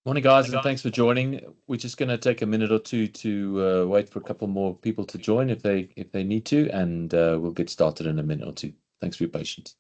Morning, guys, and thanks for joining. We're just going to take a minute or two to wait for a couple more people to join if they need to, and we'll get started in a minute or two. Thanks for your patience.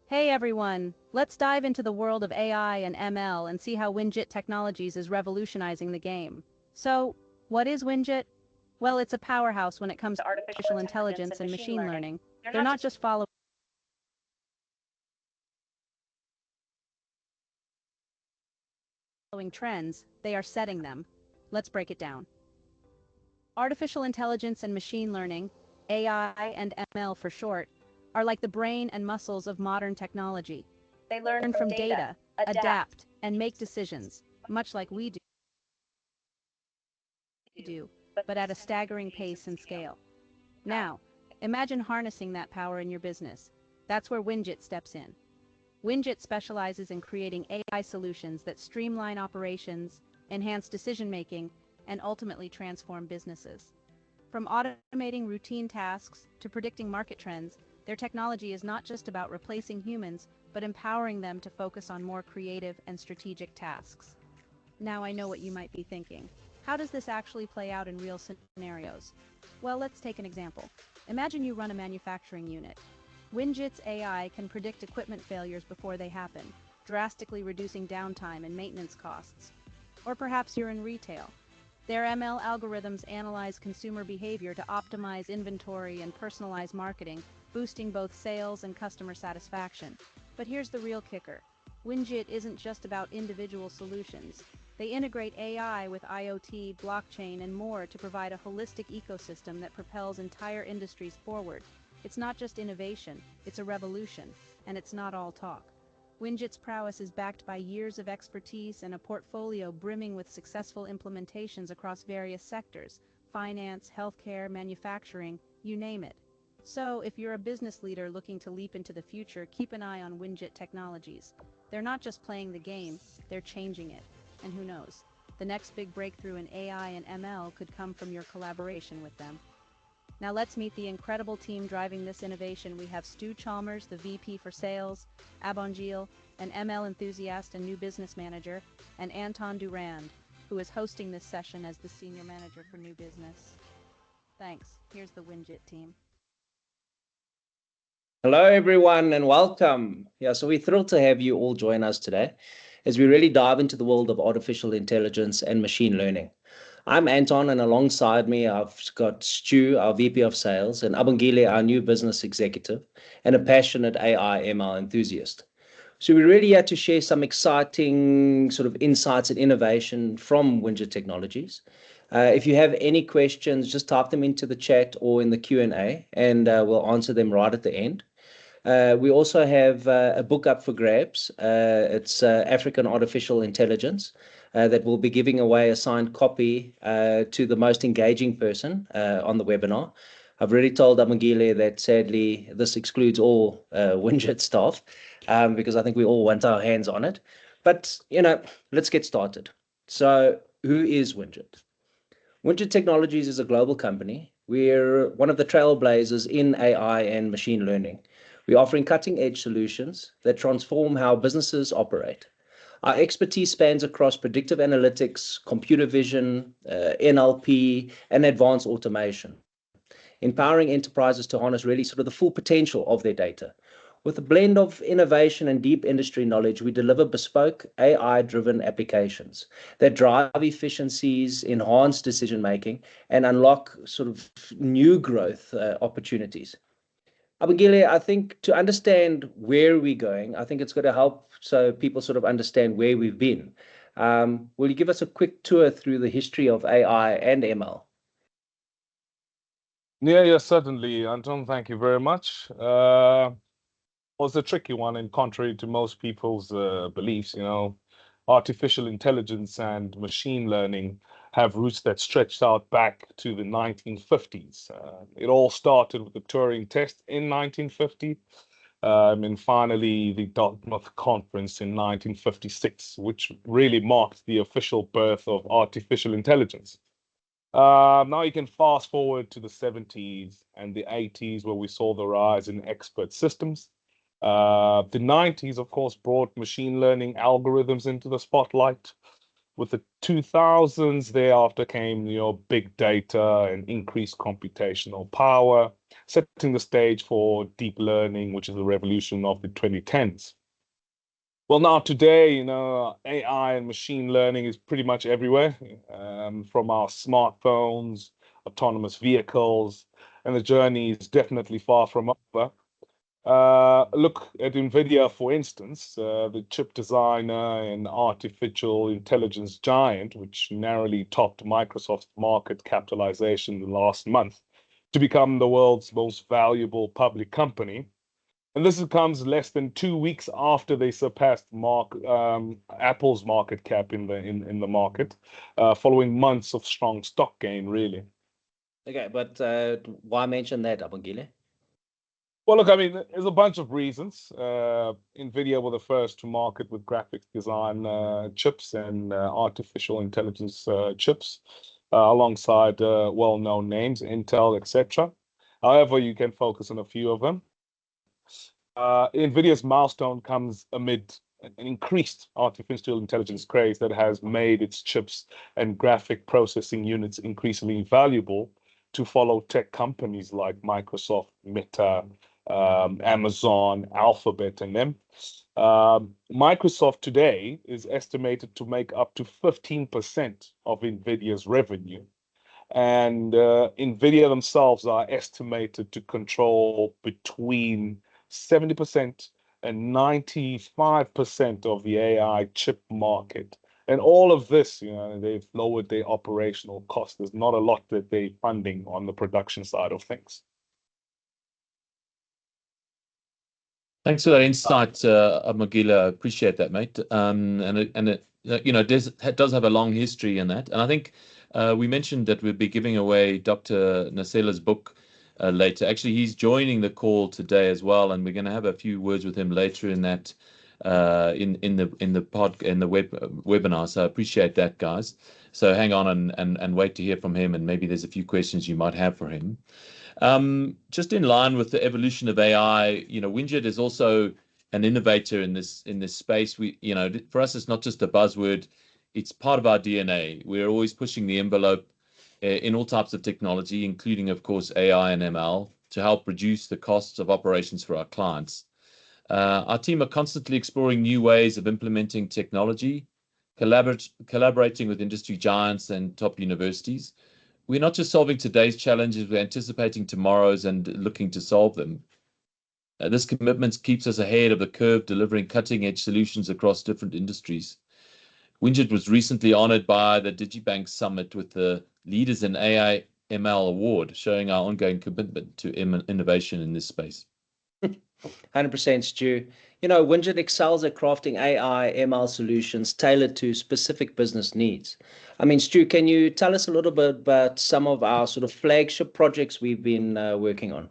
Hey everyone, let's dive into the world of AI and ML and see how Winjit Technologies is revolutionizing the game. So, what is Winjit? Well, it's a powerhouse when it comes to artificial intelligence and machine learning. They're not just following trends, they are setting them. Let's break it down. Artificial intelligence and machine learning, AI and ML for short, are like the brain and muscles of modern technology. They learn from data, adapt, and make decisions, much like we do, but at a staggering pace and scale. Now, imagine harnessing that power in your business. That's where Winjit steps in. Winjit specializes in creating AI solutions that streamline operations, enhance decision-making, and ultimately transform businesses. From automating routine tasks to predicting market trends, their technology is not just about replacing humans, but empowering them to focus on more creative and strategic tasks. Now I know what you might be thinking. How does this actually play out in real scenarios? Well, let's take an example. Imagine you run a manufacturing unit. Winjit's AI can predict equipment failures before they happen, drastically reducing downtime and maintenance costs. Or perhaps you're in retail. Their ML algorithms analyze consumer behavior to optimize inventory and personalize marketing, boosting both sales and customer satisfaction. But here's the real kicker. Winjit isn't just about individual solutions. They integrate AI with IoT, blockchain, and more to provide a holistic ecosystem that propels entire industries forward. It's not just innovation, it's a revolution, and it's not all talk. Winjit's prowess is backed by years of expertise and a portfolio brimming with successful implementations across various sectors: finance, healthcare, manufacturing, you name it. So, if you're a business leader looking to leap into the future, keep an eye on Winjit Technologies. They're not just playing the game, they're changing it. And who knows, the next big breakthrough in AI and ML could come from your collaboration with them. Now let's meet the incredible team driving this innovation. We have Stu Chalmers, the VP for Sales, Abongil, an ML enthusiast and new business manager, and Anton Durand, who is hosting this session as the Senior Manager for New Business. Thanks. Here's the Winjit team. Hello, everyone, and welcome. So we're thrilled to have you all join us today as we really dive into the world of artificial intelligence and machine learning. I'm Anton, and alongside me, I've got Stu, our VP of Sales, and Abongile, our new business executive, and a passionate AI ML enthusiast. So we're really here to share some exciting sort of insights and innovation from Winjit Technologies. If you have any questions, just type them into the chat or in the Q&A, and we'll answer them right at the end. We also have a book up for grabs. It's African Artificial Intelligence that we'll be giving away a signed copy to the most engaging person on the webinar. I've already told Amangile that sadly this excludes all Winjit staff because I think we all want our hands on it. But, let's get started. So who is Winjit? Winjit Technologies is a global company. We're one of the trailblazers in AI and machine learning. We're offering cutting-edge solutions that transform how businesses operate. Our expertise spans across predictive analytics, computer vision, NLP, and advanced automation, empowering enterprises to harness really sort of the full potential of their data. With a blend of innovation and deep industry knowledge, we deliver bespoke AI-driven applications that drive efficiencies, enhance decision-making, and unlock sort of new growth opportunities. Abigile, I think to understand where we're going, I think it's going to help so people sort of understand where we've been. Will you give us a quick tour through the history of AI and ML? Yeah, certainly, Anton. Thank you very much. Was a tricky one, and contrary to most people's beliefs, artificial intelligence and machine learning have roots that stretched out back to the 1950s. It all started with the Turing test in 1950, and finally the Dartmouth Conference in 1956, which really marked the official birth of artificial intelligence. Now you can fast forward to the 70s and the 80s, where we saw the rise in expert systems. The 90s, of course, brought machine learning algorithms into the spotlight. With the 2000s, thereafter came, big data and increased computational power, setting the stage for deep learning, which is the revolution of the 2010s. Well, now today, AI and machine learning is pretty much everywhere, from our smartphones, autonomous vehicles, and the journey is definitely far from over. Look at NVIDIA, for instance, the chip designer and artificial intelligence giant, which narrowly topped Microsoft's market capitalization last month to become the world's most valuable public company. And this comes less than 2 weeks after they surpassed Apple's market cap in the market, following months of strong stock gain, really. Okay, but why mention that, Abongile? Well, look, I mean, there's a bunch of reasons. NVIDIA were the first to market with graphics design chips and artificial intelligence chips, alongside well-known names, Intel, etc. However, you can focus on a few of them. NVIDIA's milestone comes amid an increased artificial intelligence craze that has made its chips and graphic processing units increasingly valuable to follow tech companies like Microsoft, Meta, Amazon, Alphabet, and them. Microsoft today is estimated to make up to 15% of NVIDIA's revenue. And NVIDIA themselves are estimated to control between 70% and 95% of the AI chip market. And all of this, they've lowered their operational costs. There's not a lot that they're funding on the production side of things. Thanks for that insight, Magila. I appreciate that, mate. And it does have a long history in that. And I think we mentioned that we'd be giving away Dr. Nasela's book later. Actually, he's joining the call today as well, and we're going to have a few words with him later in that in the webinar. So I appreciate that, guys. So hang on and wait to hear from him, and maybe there's a few questions you might have for him. Just in line with the evolution of AI, Winjet is also an innovator in this space. For us, it's not just a buzzword; it's part of our DNA. We're always pushing the envelope in all types of technology, including, of course, AI and ML, to help reduce the costs of operations for our clients. Our team are constantly exploring new ways of implementing technology, collaborating with industry giants and top universities. We're not just solving today's challenges, we're anticipating tomorrow's and looking to solve them. This commitment keeps us ahead of the curve, delivering cutting-edge solutions across different industries. Winjet was recently honored by the DigiBank Summit with the Leaders in AIML Award, showing our ongoing commitment to innovation in this space. 100%, Stu. Winjet excels at crafting AI, ML solutions tailored to specific business needs. I mean, Stu, can you tell us a little bit about some of our sort of flagship projects we've been working on?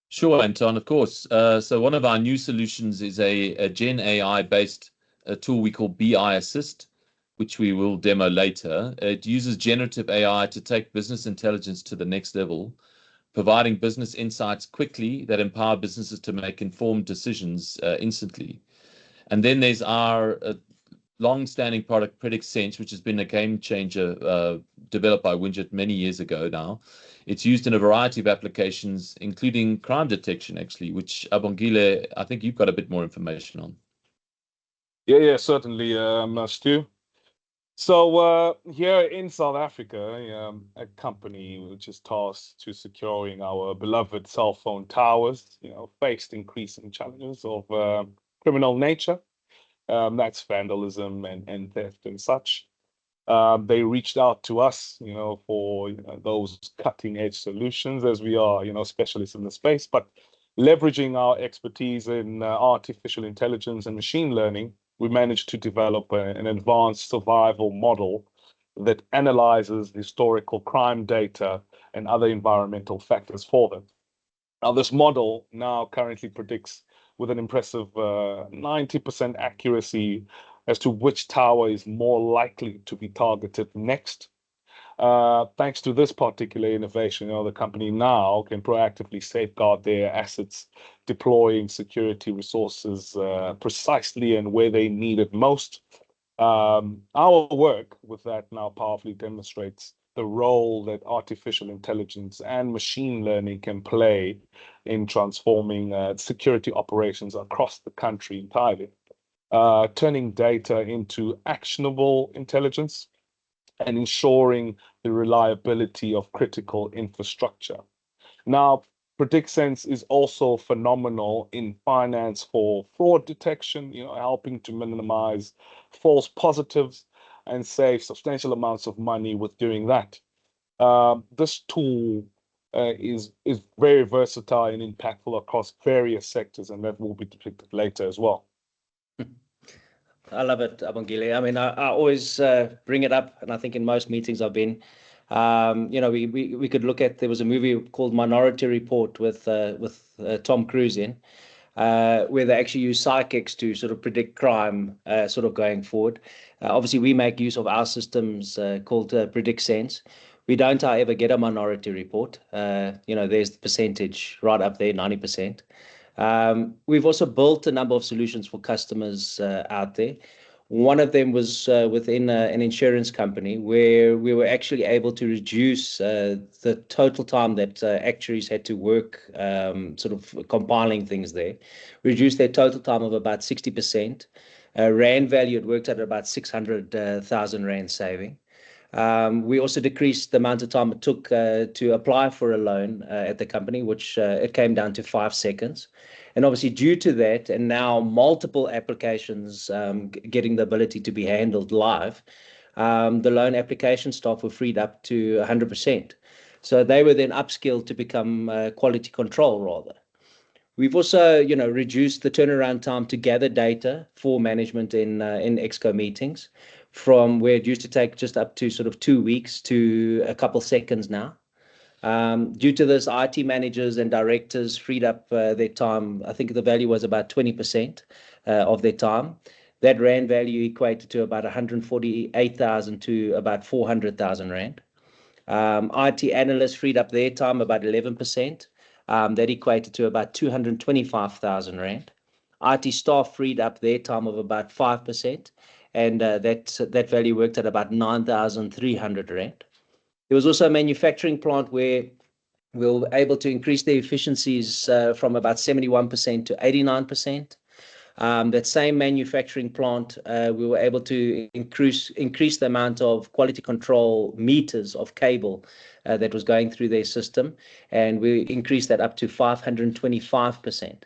Sure, Anton, of course. So one of our new solutions is a Gen AI-based tool we call BI Assist, which we will demo later. It uses generative AI to take business intelligence to the next level, providing business insights quickly that empower businesses to make informed decisions instantly. And then there's our long-standing product, PredictSense, which has been a game changer developed by Winjet many years ago now. It's used in a variety of applications, including crime detection, actually, which, Abongile, I think you've got a bit more information on. Yeah, certainly, Stu. So here in South Africa, a company which is tasked to securing our beloved cell phone towers, faced increasing challenges of criminal nature. That's vandalism and theft and such. They reached out to us, for those cutting-edge solutions, as we are, specialists in the space. But leveraging our expertise in artificial intelligence and machine learning, we managed to develop an advanced survival model that analyzes historical crime data and other environmental factors for them. Now, this model now currently predicts with an impressive 90% accuracy as to which tower is more likely to be targeted next. Thanks to this particular innovation, the company now can proactively safeguard their assets, deploying security resources precisely and where they need it most. Our work with that now powerfully demonstrates the role that artificial intelligence and machine learning can play in transforming security operations across the country entirely, turning data into actionable intelligence and ensuring the reliability of critical infrastructure. Now, PredictSense is also phenomenal in finance for fraud detection, helping to minimize false positives and save substantial amounts of money with doing that. This tool is very versatile and impactful across various sectors, and that will be depicted later as well. I love it, Abongile. I mean, I always bring it up, and I think in most meetings I've been, we could look at, there was a movie called Minority Report with Tom Cruise in, where they actually use psychics to sort of predict crime, sort of going forward. Obviously, we make use of our systems called PredictSense. We don't, however, get a Minority Report. There's the percentage right up there, 90%. We've also built a number of solutions for customers out there. One of them was within an insurance company where we were actually able to reduce the total time that actuaries had to work sort of compiling things there, reduce their total time of about 60%. Rand value, it worked at about 600,000 Rand saving. We also decreased the amount of time it took to apply for a loan at the company, which it came down to 5 seconds. And obviously, due to that, and now multiple applications getting the ability to be handled live, the loan application staff were freed up to 100%. So they were then upskilled to become quality control rather. We've also, reduced the turnaround time to gather data for management in Exco meetings from where it used to take just up to sort of 2 weeks to a couple seconds now. Due to this, IT managers and directors freed up their time. I think the value was about 20% of their time. That Rand value equated to about 148,000 to about 400,000 Rand. IT analysts freed up their time about 11%. That equated to about 225,000 Rand. IT staff freed up their time of about 5%, and that value worked at about 9,300 Rand. There was also a manufacturing plant where we were able to increase the efficiencies from about 71% to 89%. That same manufacturing plant, we were able to increase the amount of quality control meters of cable that was going through their system, and we increased that up to 525%.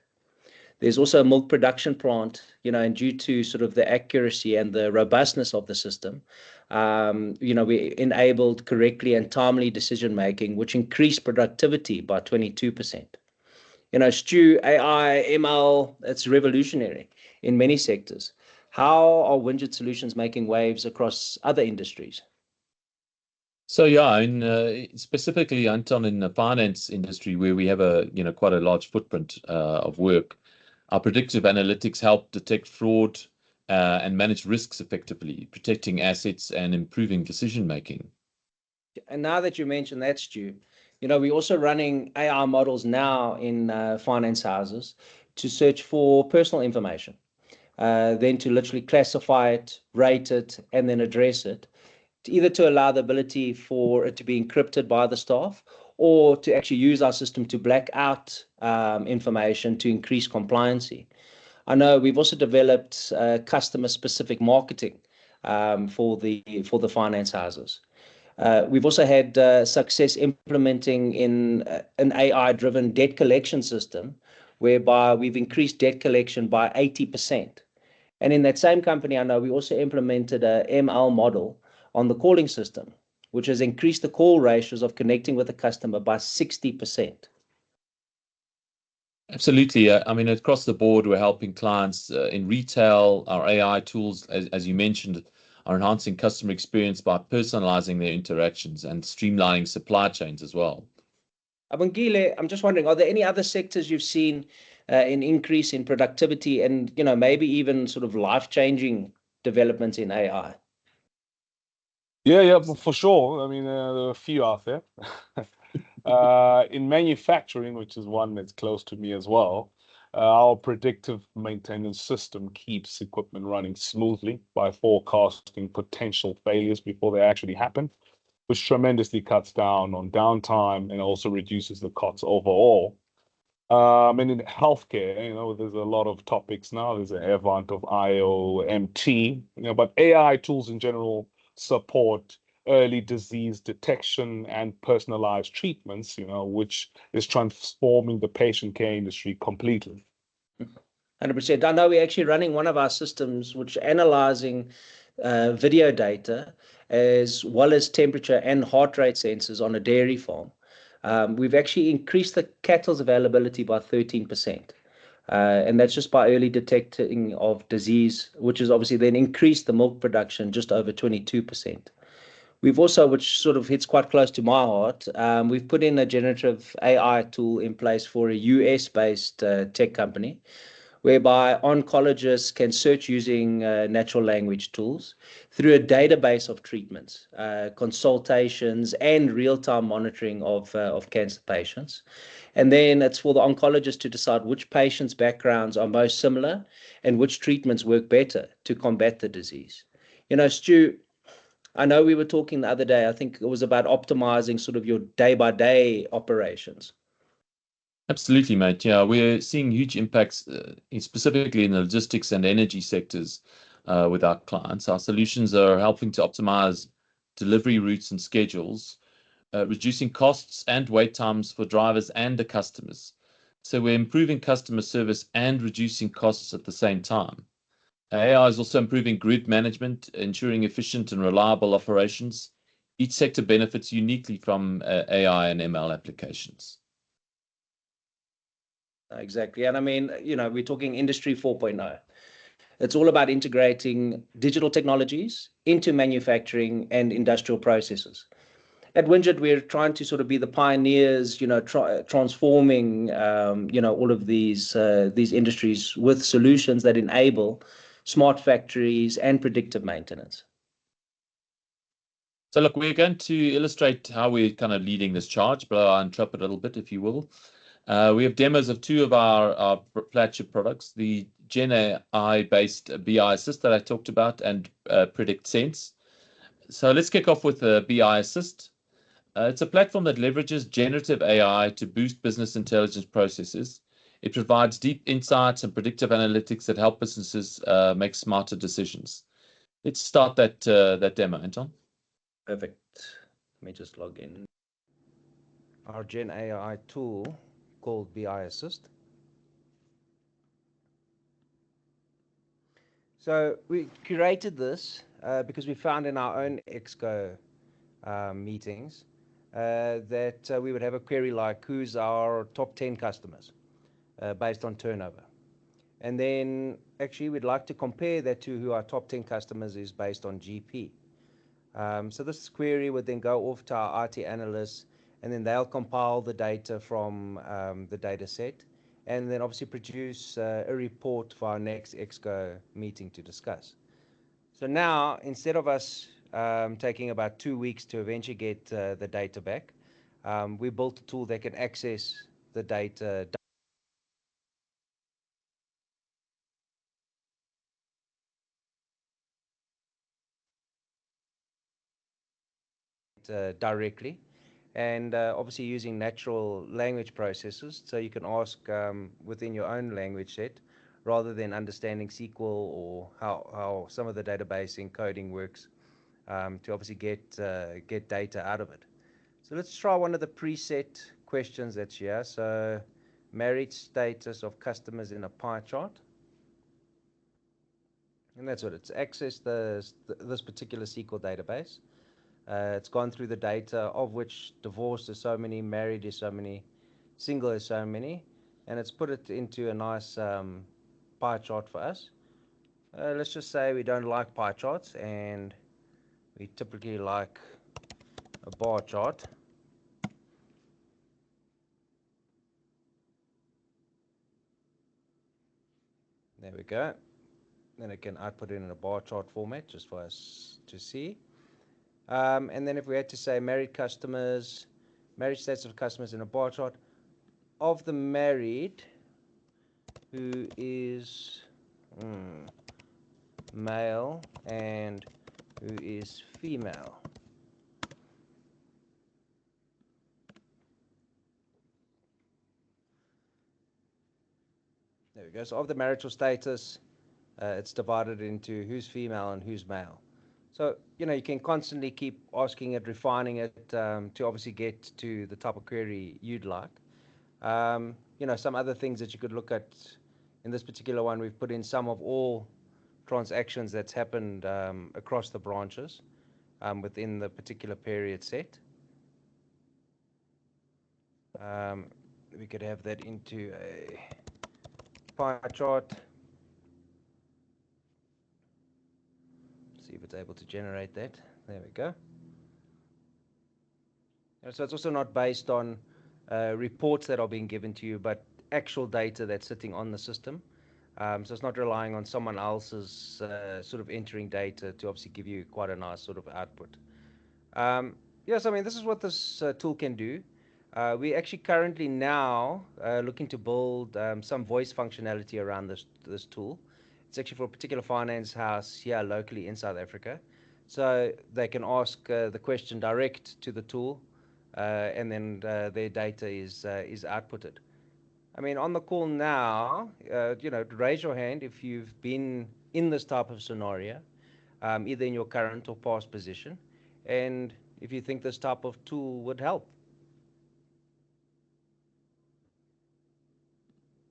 There's also a milk production plant, and due to sort of the accuracy and the robustness of the system, we enabled correctly and timely decision making, which increased productivity by 22%. Stu, AI, ML, it's revolutionary in many sectors. How are Windjet solutions making waves across other industries? So specifically, Anton, in the finance industry, where we have quite a large footprint of work, our predictive analytics help detect fraud and manage risks effectively, protecting assets and improving decision making. And now that you mentioned that, Stu, we're also running AI models now in finance houses to search for personal information, then to literally classify it, rate it, and then address it, either to allow the ability for it to be encrypted by the staff or to actually use our system to black out information to increase compliancy. I know we've also developed customer-specific marketing for the finance houses. We've also had success implementing in an AI-driven debt collection system, whereby we've increased debt collection by 80%. And in that same company, I know we also implemented a ML model on the calling system, which has increased the call ratios of connecting with the customer by 60%. Absolutely. I mean, across the board, we're helping clients in retail. Our AI tools, as you mentioned, are enhancing customer experience by personalizing their interactions and streamlining supply chains as well. Abongile, I'm just wondering, are there any other sectors you've seen an increase in productivity and, maybe even sort of life-changing developments in AI? Yeah, for sure. I mean, there are a few out there. In manufacturing, which is one that's close to me as well, our predictive maintenance system keeps equipment running smoothly by forecasting potential failures before they actually happen, which tremendously cuts down on downtime and also reduces the costs overall. And in healthcare, there's a lot of topics now. There's an advent of IoMT, but AI tools in general support early disease detection and personalized treatments, which is transforming the patient care industry completely. 100%. I know we're actually running one of our systems which analyzing video data as well as temperature and heart rate sensors on a dairy farm. We've actually increased the cattle's availability by 13%. And that's just by early detecting of disease, which has obviously then increased the milk production just over 22%. We've also, which sort of hits quite close to my heart, we've put in a generative AI tool in place for a US-based tech company, whereby oncologists can search using natural language tools through a database of treatments, consultations, and real-time monitoring of cancer patients. And then it's for the oncologist to decide which patients' backgrounds are most similar and which treatments work better to combat the disease. Stu, I know we were talking the other day, I think it was about optimizing sort of your day-by-day operations. Absolutely, mate. Yeah, we're seeing huge impacts, specifically in the logistics and energy sectors with our clients. Our solutions are helping to optimize delivery routes and schedules, reducing costs and wait times for drivers and the customers. So we're improving customer service and reducing costs at the same time. AI is also improving grid management, ensuring efficient and reliable operations. Each sector benefits uniquely from AI and ML applications. Exactly. And I mean, we're talking Industry 4.0. It's all about integrating digital technologies into manufacturing and industrial processes. At Wingit, we're trying to sort of be the pioneers, transforming, all of these industries with solutions that enable smart factories and predictive maintenance. So look, we're going to illustrate how we're kind of leading this charge, but I'll interrupt a little bit, if you will. We have demos of two of our flagship products, the Gen AI-based BI Assist that I talked about and Predict Sense. So let's kick off with the BI Assist. It's a platform that leverages generative AI to boost business intelligence processes. It provides deep insights and predictive analytics that help businesses make smarter decisions. Let's start that demo, Anton. Perfect. Let me just log in. Our Gen AI tool called BI Assist. So we curated this because we found in our own Exco meetings that we would have a query like, who's our top 10 customers based on turnover? And then actually we'd like to compare that to who our top 10 customers is based on GP. So this query would then go off to our IT analysts, and then they'll compile the data from the data set, and then obviously produce a report for our next Exco meeting to discuss. So now, instead of us taking about 2 weeks to eventually get the data back, we built a tool that can access the data directly, and obviously using natural language processes, so you can ask within your own language set rather than understanding SQL or how some of the database encoding works, to obviously get data out of it. So let's try one of the preset questions that's here. So marriage status of customers in a pie chart. And that's what it's accessed this particular SQL database. It's gone through the data, of which divorced is so many, married is so many, single is so many, and it's put it into a nice pie chart for us. Let's just say we don't like pie charts, and we typically like a bar chart. There we go. Then it can output it in a bar chart format just for us to see. And then if we had to say married customers, marriage status of customers in a bar chart, of the married, who is male and who is female. There we go. So of the marital status, it's divided into who's female and who's male. So, you can constantly keep asking it, refining it to obviously get to the type of query you'd like. Some other things that you could look at in this particular one, we've put in sum of all transactions that's happened across the branches within the particular period set. We could have that into a pie chart. See if it's able to generate that. There we go. So it's also not based on reports that are being given to you, but actual data that's sitting on the system. So it's not relying on someone else's sort of entering data to obviously give you quite a nice sort of output. Yes, I mean, this is what this tool can do. We're actually currently now looking to build some voice functionality around this tool. It's actually for a particular finance house here locally in South Africa. So they can ask the question direct to the tool, and then their data is outputted. I mean, on the call now, raise your hand if you've been in this type of scenario, either in your current or past position, and if you think this type of tool would help.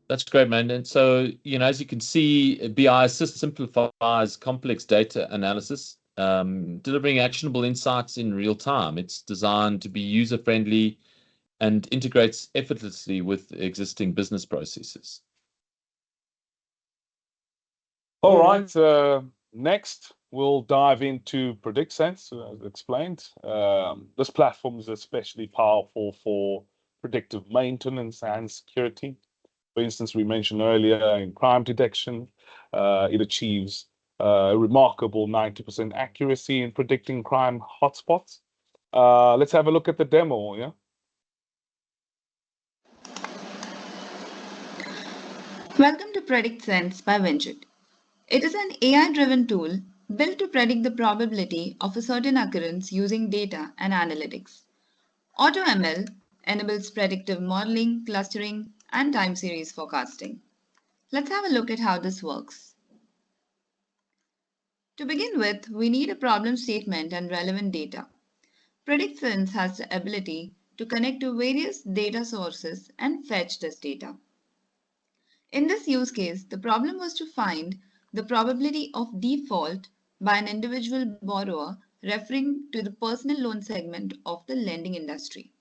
That's great, man. And so, as you can see, BI Assist simplifies complex data analysis, delivering actionable insights in real time. It's designed to be user-friendly and integrates effortlessly with existing business processes. All right. Next, we'll dive into PredictSense, as explained. This platform is especially powerful for predictive maintenance and security. For instance, we mentioned earlier in crime detection, it achieves a remarkable 90% accuracy in predicting crime hotspots. Let's have a look at the demo, yeah? Welcome to PredictSense by Winget. It is an AI-driven tool built to predict the probability of a certain occurrence using data and analytics. AutoML enables predictive modeling, clustering, and time series forecasting. Let's have a look at how this works. To begin with, we need a problem statement and relevant data. PredictSense has the ability to connect to various data sources and fetch this data. In this use case, the problem was to find the probability of default by an individual borrower referring to the personal loan segment of the lending industry.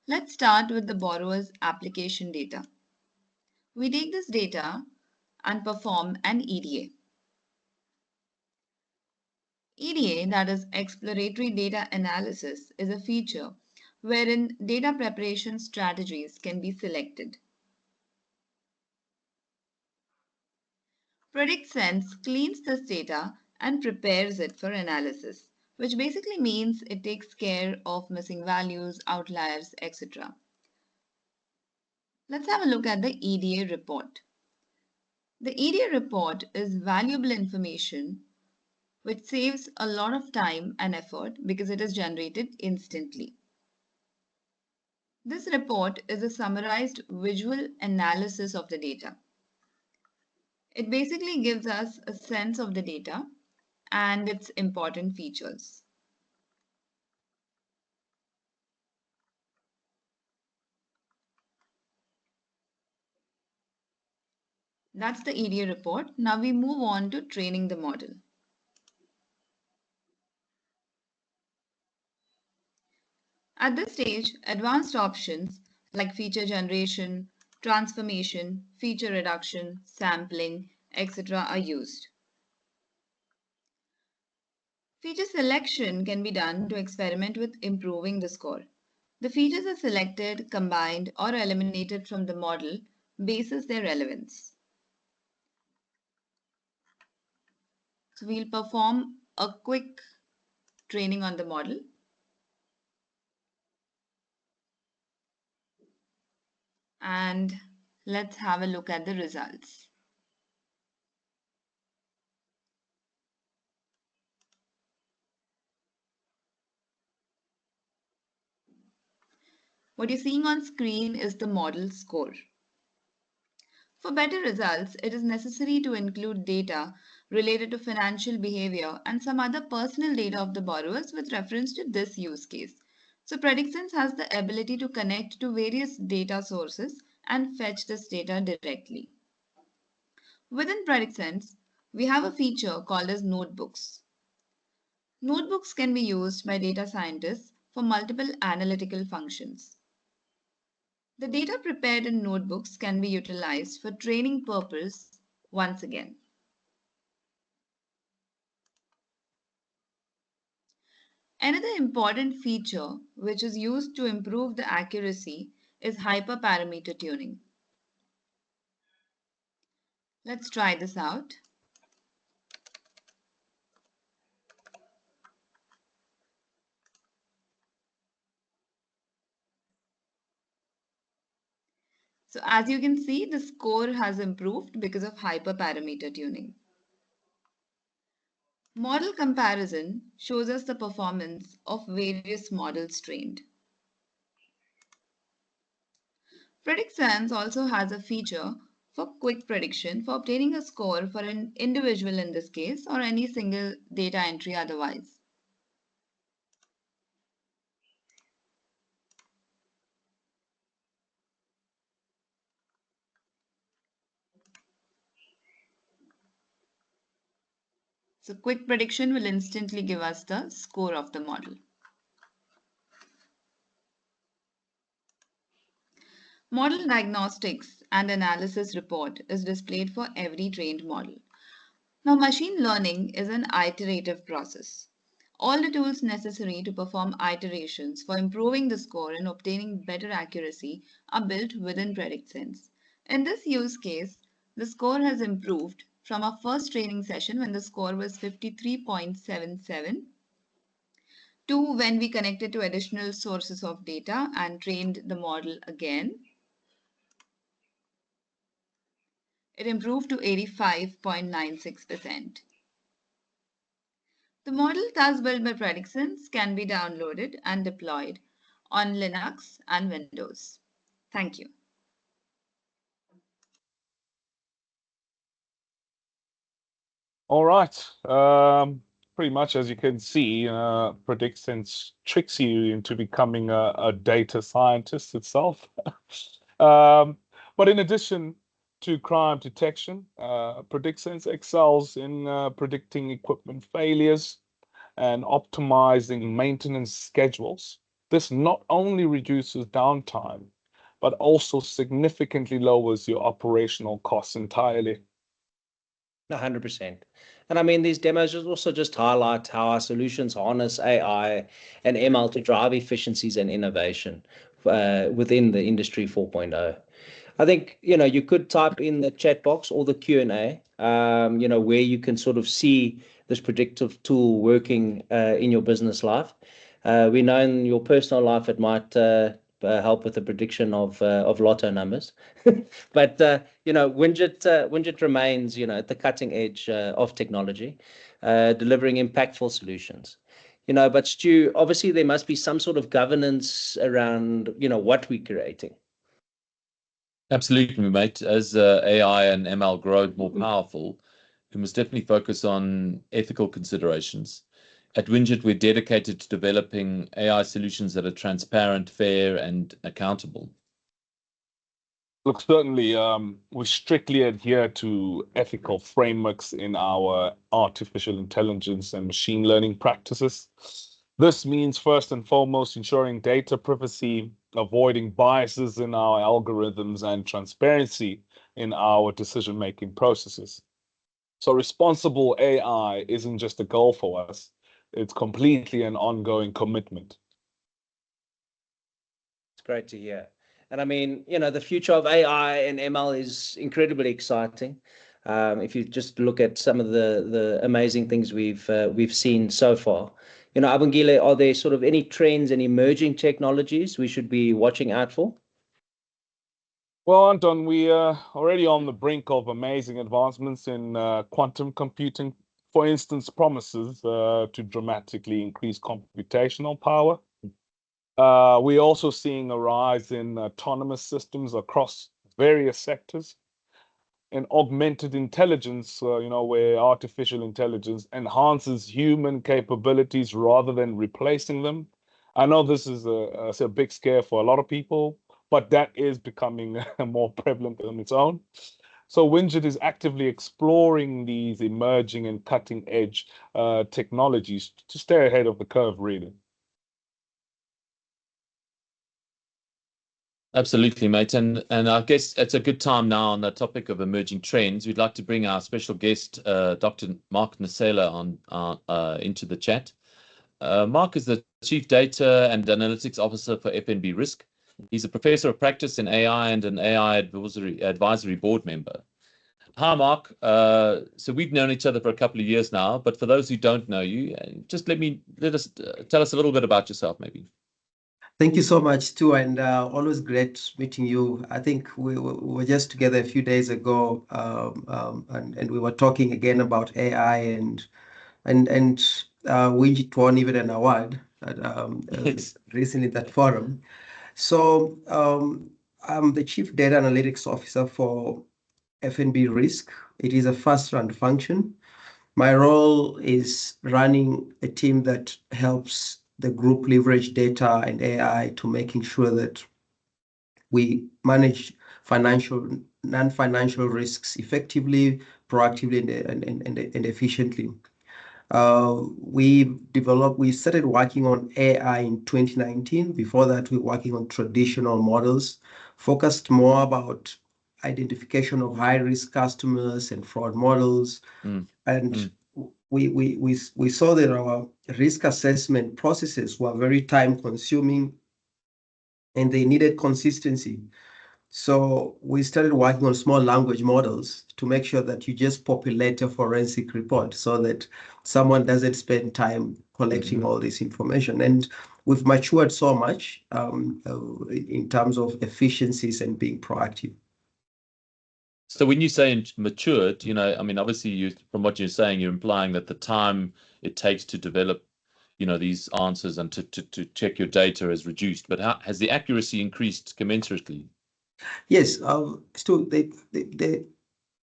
Let's start with the borrower's application data. We take this data and perform an EDA. EDA, that is exploratory data analysis, is a feature wherein data preparation strategies can be selected. PredictSense cleans this data and prepares it for analysis, which basically means it takes care of missing values, outliers, etc. Let's have a look at the EDA report. The EDA report is valuable information which saves a lot of time and effort because it is generated instantly. This report is a summarized visual analysis of the data. It basically gives us a sense of the data and its important features. That's the EDA report. Now we move on to training the model. At this stage, advanced options like feature generation, transformation, feature reduction, sampling, etc. are used. Feature selection can be done to experiment with improving the score. The features are selected, combined, or eliminated from the model basis their relevance. So we'll perform a quick training on the model. And let's have a look at the results. What you're seeing on screen is the model score. For better results, it is necessary to include data related to financial behavior, and some other personal data of the borrowers with reference to this use case. So PredictSense has the ability to connect to various data sources and fetch this data directly. Within PredictSense, we have a feature called as notebooks. Notebooks can be used by data scientists for multiple analytical functions. The data prepared in notebooks can be utilized for training purpose once again. Another important feature which is used to improve the accuracy is hyperparameter tuning. Let's try this out. So as you can see, the score has improved because of hyperparameter tuning. Model comparison shows us the performance of various models trained. PredictSense also has a feature for quick prediction for obtaining a score for an individual in this case or any single data entry otherwise. So quick prediction will instantly give us the score of the model. Model diagnostics and analysis report is displayed for every trained model. Now, machine learning is an iterative process. All the tools necessary to perform iterations for improving the score and obtaining better accuracy are built within PredictSense. In this use case, the score has improved from our first training session when the score was 53.77 to when we connected to additional sources of data and trained the model again. It improved to 85.96%. The model thus built by PredictSense can be downloaded and deployed on Linux and Windows. Thank you. All right. Pretty much as you can see, PredictSense tricks you into becoming a data scientist itself. But in addition to crime detection, PredictSense excels in predicting equipment failures and optimizing maintenance schedules. This not only reduces downtime, but also significantly lowers your operational costs entirely. 100%. And I mean, these demos also just highlight how our solutions harness AI and ML to drive efficiencies and innovation within the Industry 4.0. I think, you could type in the chat box or the Q&A, where you can sort of see this predictive tool working in your business life. We know in your personal life it might help with the prediction of lotto numbers. But Winget remains at the cutting edge of technology, delivering impactful solutions. But Stu, obviously there must be some sort of governance around what we're creating. Absolutely, mate. As AI and ML grow more powerful, we must definitely focus on ethical considerations. At Winget, we're dedicated to developing AI solutions that are transparent, fair, and accountable. Look, certainly, we strictly adhere to ethical frameworks in our artificial intelligence and machine learning practices. This means first and foremost ensuring data privacy, avoiding biases in our algorithms, and transparency in our decision-making processes. So responsible AI isn't just a goal for us, it's completely an ongoing commitment. It's great to hear. And I mean, the future of AI and ML is incredibly exciting. If you just look at some of the amazing things we've seen so far. Abangile, are there sort of any trends and emerging technologies we should be watching out for? Well, Anton, we are already on the brink of amazing advancements in quantum computing. For instance, promises to dramatically increase computational power. We're also seeing a rise in autonomous systems across various sectors. an augmented intelligence, where artificial intelligence enhances human capabilities rather than replacing them. I know this is a big scare for a lot of people, but that is becoming more prevalent on its own. So Winget is actively exploring these emerging and cutting edge technologies to stay ahead of the curve, really. Absolutely, mate. And I guess it's a good time now on the topic of emerging trends. We'd like to bring our special guest, Dr. Mark Nasela, into the chat. Mark is the Chief Data and Analytics Officer for FNB Risk. He's a professor of practice in AI and an AI advisory board member. Hi, Mark. So we've known each other for a couple of years now, but for those who don't know you, just let us tell us a little bit about yourself, maybe. Thank you so much, too, and always great meeting you. I think we were just together a few days ago, and we were talking again about AI, and we won even an award Yes. recently at that forum. So I'm the Chief Data Analytics Officer for FNB Risk. It is a first-run function. My role is running a team that helps the group leverage data and AI to making sure that we manage financial, non-financial risks effectively, proactively, and efficiently. We started working on AI in 2019. Before that, we were working on traditional models, focused more about identification of high-risk customers and fraud models. And we saw that our risk assessment processes were very time-consuming and they needed consistency. So we started working on small language models to make sure that you just populate a forensic report so that someone doesn't spend time collecting all this information. And we've matured so much in terms of efficiencies and being proactive. So when you say matured, I mean, obviously, from what you're saying, you're implying that the time it takes to develop, these answers and to check your data has reduced. But has the accuracy increased commensurately? Yes, Stu,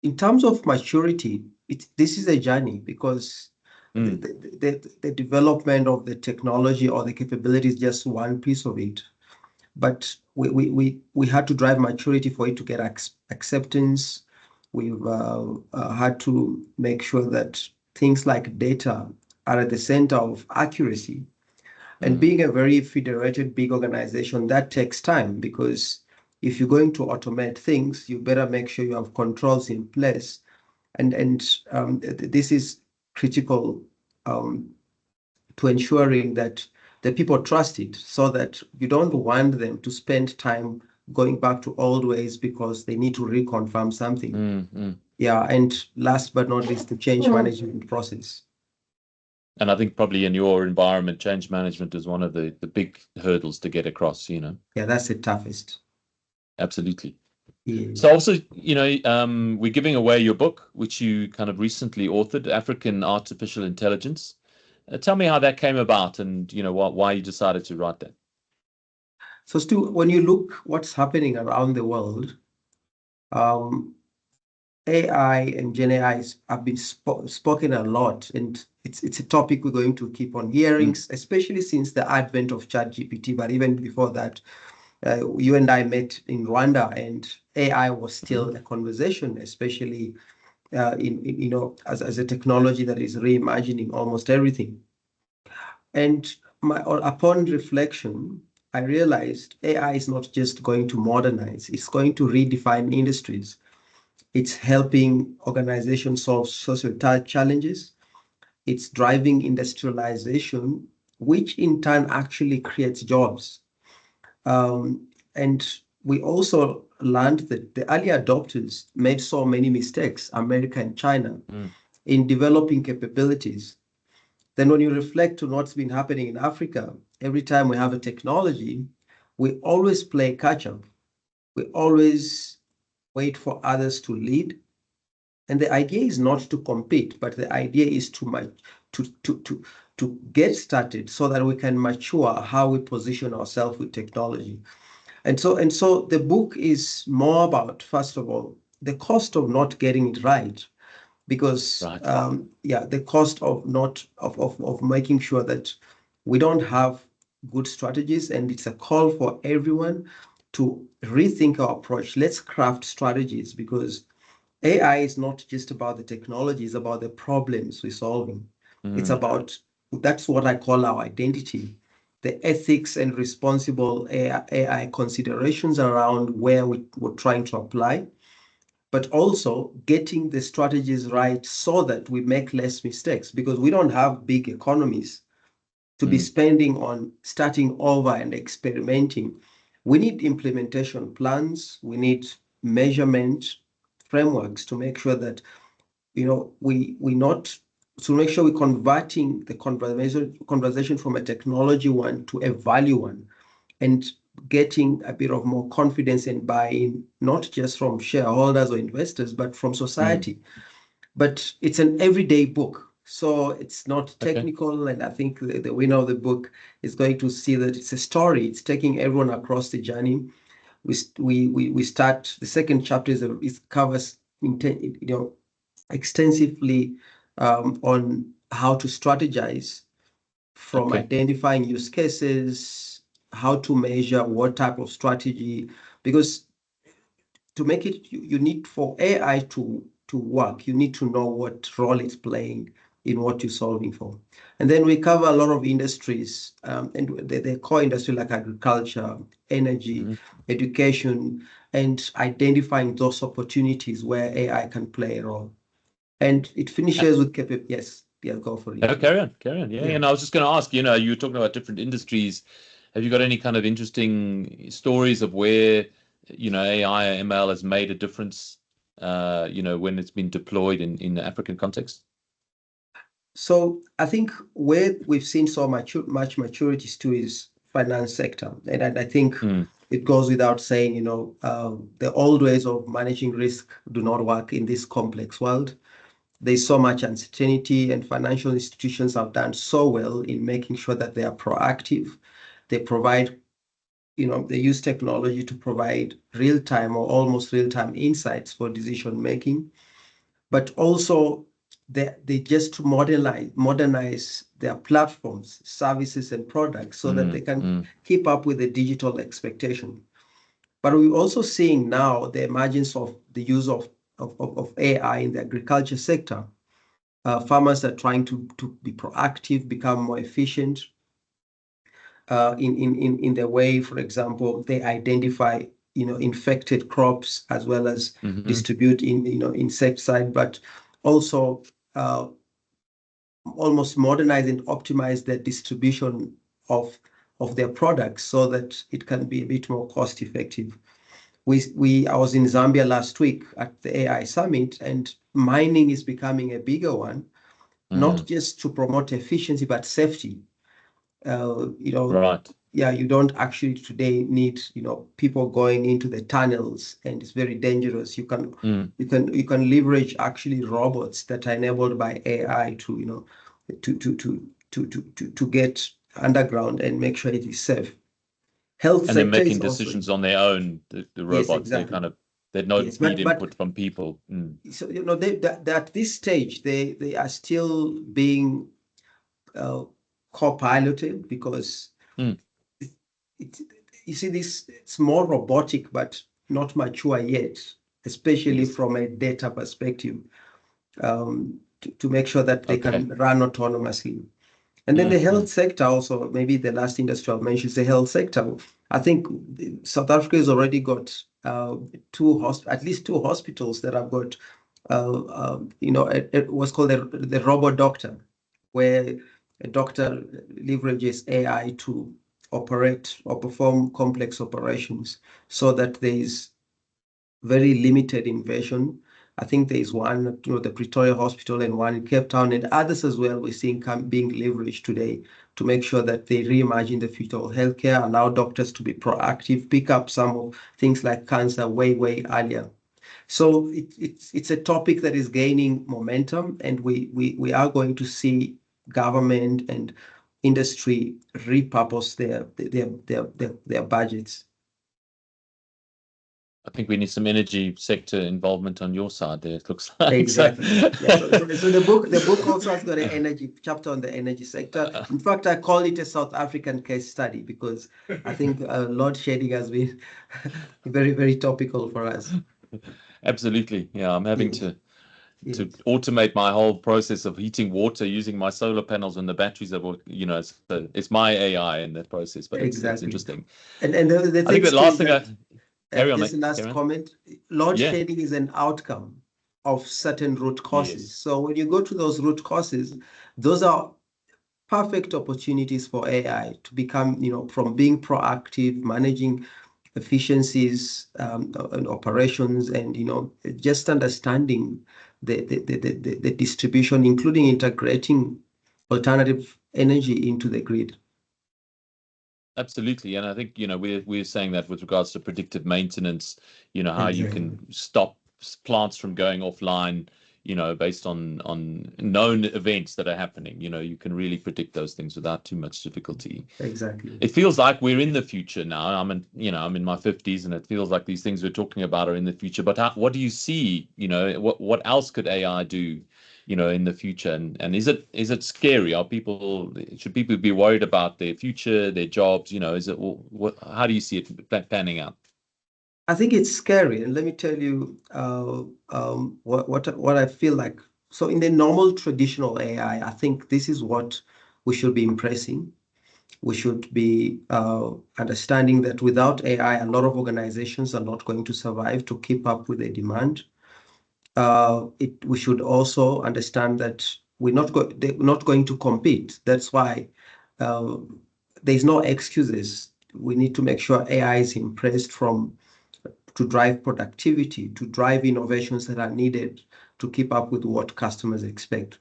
in terms of maturity, this is a journey because the development of the technology or the capability is just one piece of it. But we had to drive maturity for it to get acceptance. We've had to make sure that things like data are at the center of accuracy. And being a very federated big organization, that takes time because if you're going to automate things, you better make sure you have controls in place. And this is critical to ensuring that the people trust it so that you don't want them to spend time going back to old ways because they need to reconfirm something. Yeah, and last but not least, the change management process. And I think probably in your environment, change management is one of the big hurdles to get across, Yeah, that's the toughest. Absolutely. Yeah. So also, we're giving away your book, which you kind of recently authored, African Artificial Intelligence. Tell me how that came about and, why you decided to write that. So Stu, when you look what's happening around the world, AI and Gen AI have been spoken a lot, and it's a topic we're going to keep on hearing, especially since the advent of ChatGPT. But even before that, you and I met in Rwanda, and AI was still a conversation, especially as a technology that is reimagining almost everything. And upon reflection, I realized AI is not just going to modernize; it's going to redefine industries. It's helping organizations solve social challenges. It's driving industrialization, which in turn actually creates jobs. And we also learned that the early adopters made so many mistakes, America and China, in developing capabilities. Then when you reflect on what's been happening in Africa, every time we have a technology, we always play catch up. We always wait for others to lead. And the idea is not to compete, but the idea is to get started so that we can mature how we position ourselves with technology. And so the book is more about, first of all, the cost of not getting it right, because Right. the cost of not of making sure that we don't have good strategies, and it's a call for everyone to rethink our approach. Let's craft strategies, because AI is not just about the technology, it's about the problems we're solving. It's about, that's what I call our identity, the ethics and responsible AI considerations around where we're trying to apply, but also getting the strategies right so that we make less mistakes, because we don't have big economies to be spending on starting over and experimenting. We need implementation plans, we need measurement frameworks to make sure that, we not, to make sure we're converting the conversation from a technology one to a value one, and getting a bit of more confidence and buy-in, not just from shareholders or investors, but from society. But it's an everyday book, so it's not Okay. technical. And I think the winner of the book is going to see that it's a story. It's taking everyone across the journey. We start, the second chapter is covers extensively on how to strategize, from Okay. identifying use cases, how to measure what type of strategy, because to make it, you need, for AI to work, you need to know what role it's playing in what you're solving for. And then we cover a lot of industries, and the core industry like agriculture, energy, education, and identifying those opportunities where AI can play a role. And it finishes with yes, yeah, go for it. Oh, carry on, carry on. Yeah, Yeah. and I was just going to ask, you were talking about different industries. Have you got any kind of interesting stories of where, AI or ML has made a difference, when it's been deployed in the African context? So I think where we've seen so much maturities too is finance sector, and I think it goes without saying, the old ways of managing risk do not work in this complex world. There's so much uncertainty, and financial institutions have done so well in making sure that they are proactive. They provide, they use technology to provide real-time or almost real-time insights for decision making, but also they just modernize their platforms, services, and products so that they can keep up with the digital expectation. But we're also seeing now the emergence of the use of AI in the agriculture sector. Farmers are trying to be proactive, become more efficient in the way, for example, they identify infected crops, as well as distribute insecticide, but also almost modernize and optimize the distribution of their products so that it can be a bit more cost effective. I was in Zambia last week at the AI summit, and mining is becoming a bigger one, not just to promote efficiency but safety. Right. Yeah, you don't actually today need people going into the tunnels, and it's very dangerous. You can leverage actually robots that are enabled by AI to to get underground and make sure it is safe. Health And they're sector is making also, decisions on their own, the yes, robots. exactly. They don't Yes, need but input from people. so at this stage they are still being co-piloted, because it, you see, it's more robotic but not mature yet, especially Yes. from a data perspective, to make sure that they Okay. can run autonomously. And then the health sector also, maybe the last industry I'll mention is the health sector. I think South Africa has already got at least two hospitals that have got, what's called the robot doctor, where a doctor leverages AI to operate or perform complex operations so that there is very limited invasion. I think there is one, the Pretoria Hospital, and one in Cape Town, and others as well we're seeing being leveraged today to make sure that they reimagine the future of healthcare, allow doctors to be proactive, pick up some of things like cancer way earlier. So it's a topic that is gaining momentum, and we are going to see government and industry repurpose their budgets. I think we need some energy sector involvement on your side there, it looks like. Exactly. Yeah. So the book also has got an energy chapter on the energy sector. In fact, I call it a South African case study because I think load shedding has been very, very topical for us. Absolutely. Yeah, I'm having Yes. to Yes. automate my whole process of heating water using my solar panels and the batteries that will, it's my AI in that process, but it's Exactly. interesting. And the I think thing the too last is thing that carry on, just mate. the last Carry on. comment, load Yeah. shedding is an outcome of certain root causes. Yes. So when you go to those root causes, those are perfect opportunities for AI to become, from being proactive, managing efficiencies and operations, and just understanding the distribution, including integrating alternative energy into the grid. Absolutely. And I think, we're saying that with regards to predictive maintenance, how you Exactly. can stop plants from going offline, based on known events that are happening. You can really predict those things without too much difficulty. Exactly. It feels like we're in the future now. I'm in my 50s, and it feels like these things we're talking about are in the future. But what do you see? What else could AI do? In the future, and is it scary? Should people be worried about their future, their jobs? How do you see it panning out? I think it's scary, and let me tell you what I feel like. So in the normal traditional AI, I think this is what we should be impressing. We should be understanding that without AI, a lot of organizations are not going to survive to keep up with the demand. We should also understand that they're not going to compete. That's why there's no excuses. We need to make sure AI is impressed to drive productivity, to drive innovations that are needed to keep up with what customers expect.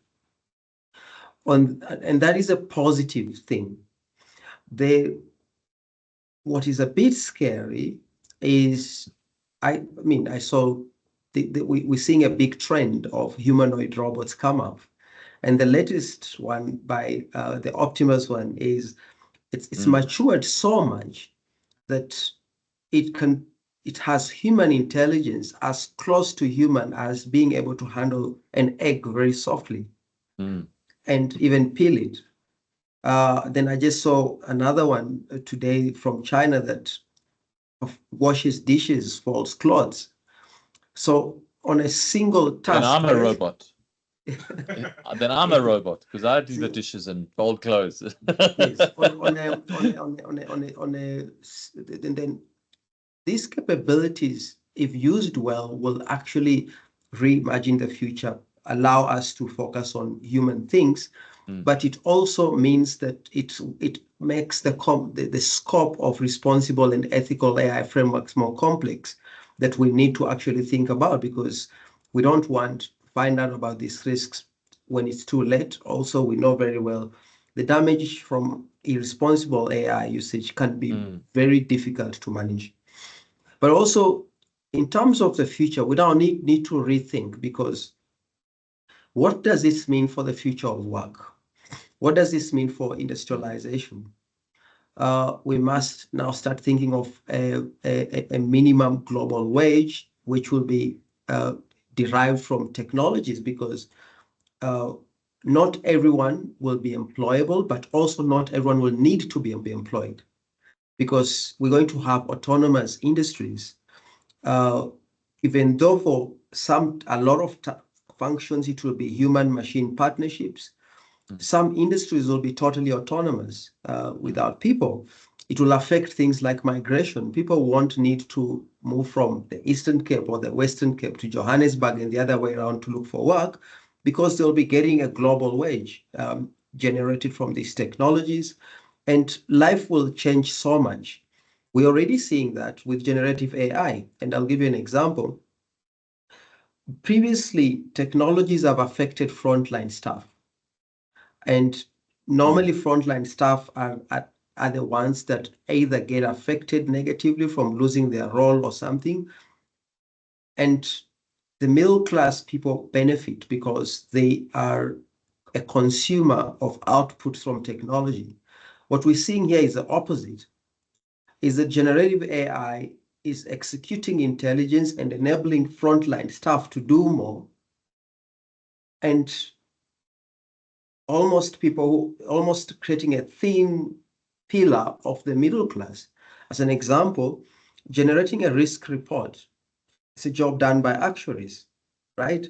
And that is a positive thing. What is a bit scary is, I saw we're seeing a big trend of humanoid robots come up. And the latest one by the Optimus one is it's matured so much that it has human intelligence as close to human as being able to handle an egg very softly and even peel it. Then I just saw another one today from China that washes dishes, folds clothes. So on a single task. Then I'm a robot. Then I'm a robot because I do the dishes and fold clothes. Yes. Then these capabilities, if used well, will actually reimagine the future, allow us to focus on human things. But it also means that it makes the scope of responsible and ethical AI frameworks more complex that we need to actually think about, because we don't want to find out about these risks when it's too late. Also, we know very well the damage from irresponsible AI usage can be very difficult to manage. But also, in terms of the future, we now need to rethink, because what does this mean for the future of work? What does this mean for industrialization? We must now start thinking of a minimum global wage, which will be derived from technologies, because not everyone will be employable, but also not everyone will need to be employed, because we're going to have autonomous industries. Even though for a lot of functions, it will be human-machine partnerships, some industries will be totally autonomous without people. It will affect things like migration. People won't need to move from the Eastern Cape or the Western Cape to Johannesburg and the other way around to look for work, because they'll be getting a global wage generated from these technologies, and life will change so much. We're already seeing that with generative AI, and I'll give you an example. Previously, technologies have affected frontline staff. And normally frontline staff are the ones that either get affected negatively from losing their role or something. And the middle class people benefit because they are a consumer of output from technology. What we're seeing here is the opposite, is that generative AI is executing intelligence and enabling frontline staff to do more. And almost creating a thin pillar of the middle class. As an example, generating a risk report. It's a job done by actuaries, right?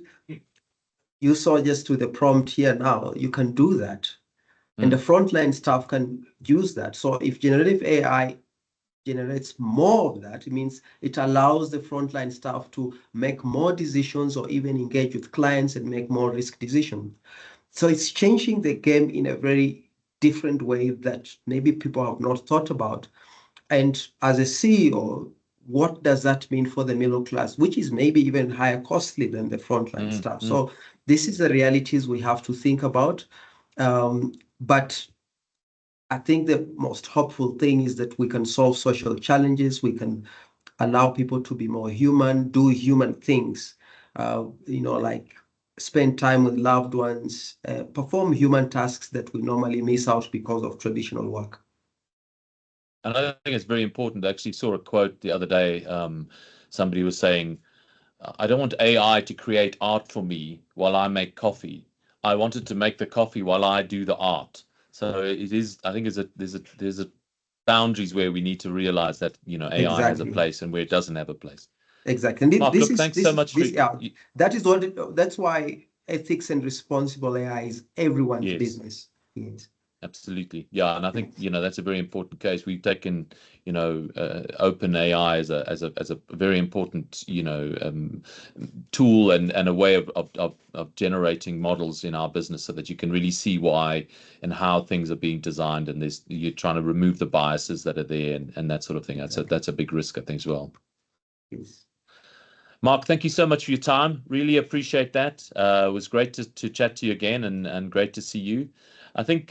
You saw just with the prompt here now, you can do that. And the frontline staff can use that. So if generative AI generates more of that, it means it allows the frontline staff to make more decisions or even engage with clients and make more risk decisions. So it's changing the game in a very different way that maybe people have not thought about. And as a CEO, what does that mean for the middle class, which is maybe even higher costly than the frontline staff? So this is the realities we have to think about. But I think the most hopeful thing is that we can solve social challenges. We can allow people to be more human, do human things, like spend time with loved ones, perform human tasks that we normally miss out because of traditional work. And I think it's very important. I actually saw a quote the other day. Somebody was saying, I don't want AI to create art for me while I make coffee. I want it to make the coffee while I do the art. So it is, I think there's a boundaries where we need to realize that, AI has a Exactly. place and where it doesn't have a place. Exactly. And Mark, look, thanks so much. That's why ethics and responsible AI is everyone's business. Yes. Absolutely. Yeah. And I think, that's a very important case. We've taken, open AI as a very important, tool and a way of generating models in our business so that you can really see why and how things are being designed. And you're trying to remove the biases that are there and that sort of thing. That's a big risk, I think, as well. Yes. Mark, thank you so much for your time. Really appreciate that. It was great to chat to you again and great to see you. I think,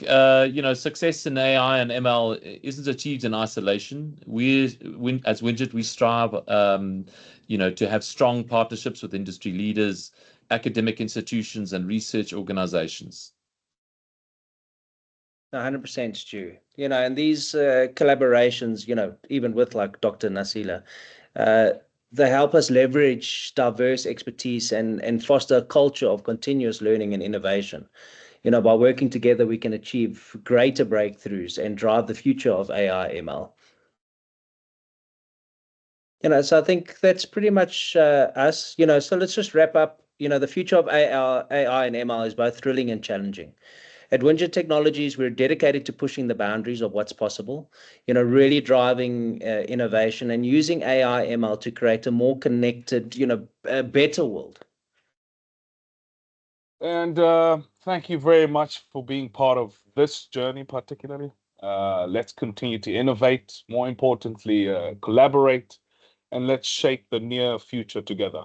success in AI and ML isn't achieved in isolation. As Widget, we strive, to have strong partnerships with industry leaders, academic institutions, and research organizations. 100%, Stu. And these collaborations, even with like Dr. Nasila, they help us leverage diverse expertise and foster a culture of continuous learning and innovation. By working together, we can achieve greater breakthroughs and drive the future of AI ML. So I think that's pretty much us. So let's just wrap up. The future of AI and ML is both thrilling and challenging. At Widget Technologies, we're dedicated to pushing the boundaries of what's possible, really driving innovation and using AI ML to create a more connected, a better world. And thank you very much for being part of this journey, particularly. Let's continue to innovate, more importantly, collaborate, and let's shape the near future together.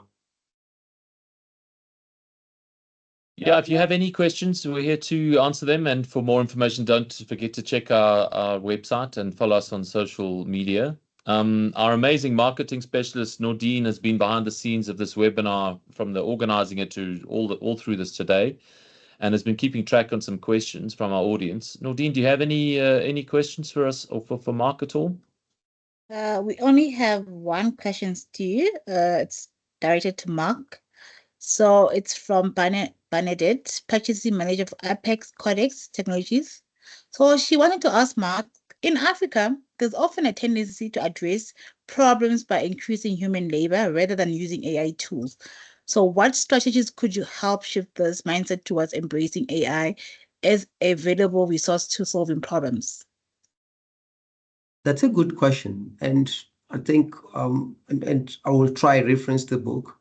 Yeah, if you have any questions, we're here to answer them. And for more information, don't forget to check our website and follow us on social media. Our amazing marketing specialist, Nordine, has been behind the scenes of this webinar from the organizing it to all through this today and has been keeping track on some questions from our audience. Nordine, do you have any questions for us or for Mark at all? We only have one question, Stu. It's directed to Mark. So it's from Bernadette, Purchasing Manager of Apex Codex Technologies. So she wanted to ask Mark, in Africa, there's often a tendency to address problems by increasing human labor rather than using AI tools. So what strategies could you help shift this mindset towards embracing AI as a valuable resource to solving problems? That's a good question. And I think, and I will try reference the book.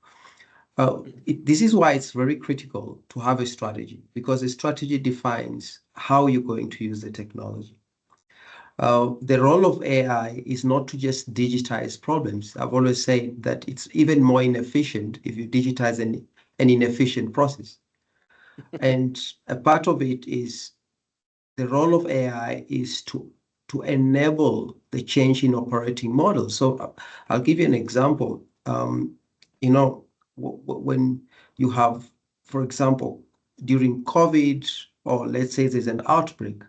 This is why it's very critical to have a strategy, because a strategy defines how you're going to use the technology. The role of AI is not to just digitize problems. I've always said that it's even more inefficient if you digitize an inefficient process. And a part of it is the role of AI is to enable the change in operating models. So I'll give you an example. When you have, for example, during COVID, or let's say there's an outbreak,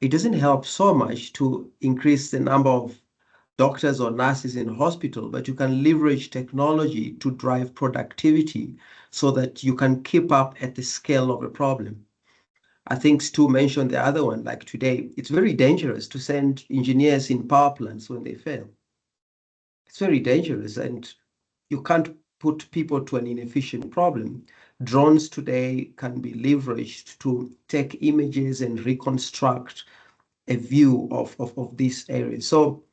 it doesn't help so much to increase the number of doctors or nurses in hospital, but you can leverage technology to drive productivity so that you can keep up at the scale of a problem. I think Stu mentioned the other one, like today, it's very dangerous to send engineers in power plants when they fail. It's very dangerous, and you can't put people to an inefficient problem. Drones today can be leveraged to take images and reconstruct a view of this area. So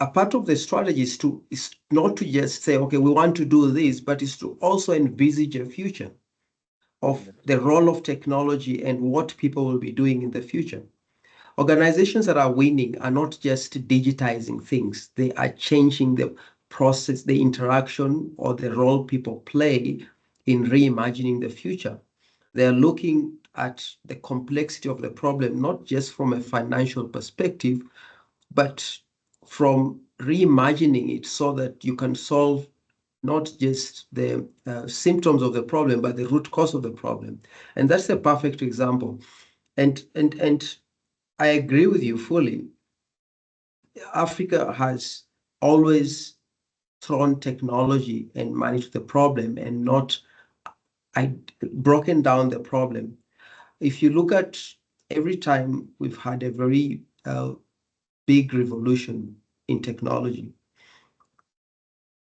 a part of the strategy is not to just say, okay, we want to do this, but is to also envisage a future of the role of technology and what people will be doing in the future. Organizations that are winning are not just digitizing things, they are changing the process, the interaction, or the role people play in reimagining the future. They're looking at the complexity of the problem, not just from a financial perspective, but from reimagining it so that you can solve not just the symptoms of the problem, but the root cause of the problem. And that's a perfect example. And I agree with you fully. Africa has always thrown technology and money to the problem and not broken down the problem. If you look at every time we've had a very big revolution in technology,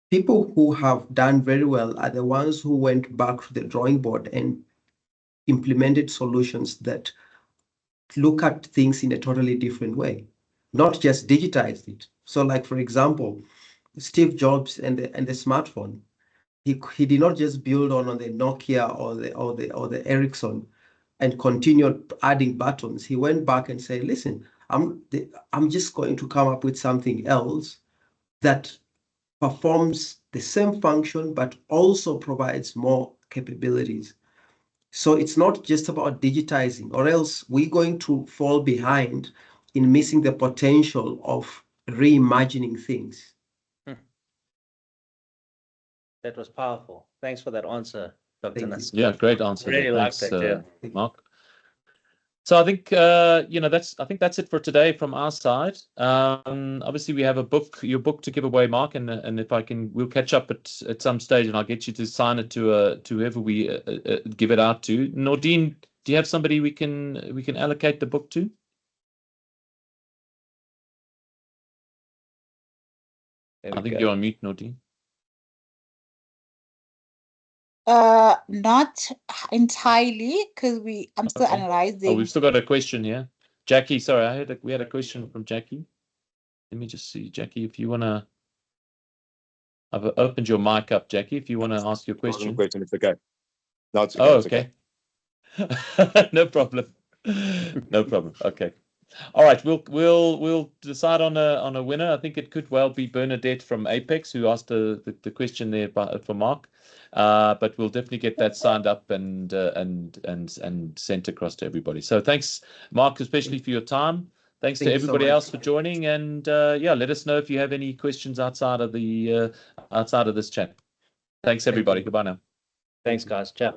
people who have done very well are the ones who went back to the drawing board and implemented solutions that look at things in a totally different way, not just digitized it. So, like for example, Steve Jobs and the smartphone, he did not just build on the Nokia or the Ericsson and continued adding buttons. He went back and said, listen, I'm just going to come up with something else that performs the same function, but also provides more capabilities. So it's not just about digitizing, or else we're going to fall behind in missing the potential of reimagining things. That was powerful. Thanks for that answer, Dr. Thank you. Nas. Yeah, great answer. Really liked Thanks, that, yeah. Mark. So I think that's it for today from our side. Obviously we have your book to give away, Mark, and if I can, we'll catch up at some stage, and I'll get you to sign it to whoever we give it out to. Nordine, do you have somebody we can allocate the book to? I think you're on mute, Nordine. Not entirely, because I'm still analyzing. Oh, we've still got a question here. Jackie, sorry, we had a question from Jackie. Let me just see, Jackie, if you wanna. I've opened your mic up, Jackie, if you want to ask your question. Question, it's okay. No, it's okay. Oh, it's okay. No problem. No problem. Okay. All right. We'll decide on a winner. I think it could well be Bernadette from Apex, who asked the question there for Mark. But we'll definitely get that signed up and sent across to everybody. So thanks, Mark, especially for your time. Thanks to everybody else for joining, and yeah, let us know if you have any questions outside of this chat. Thanks, everybody. Goodbye now. Thanks, guys. Ciao.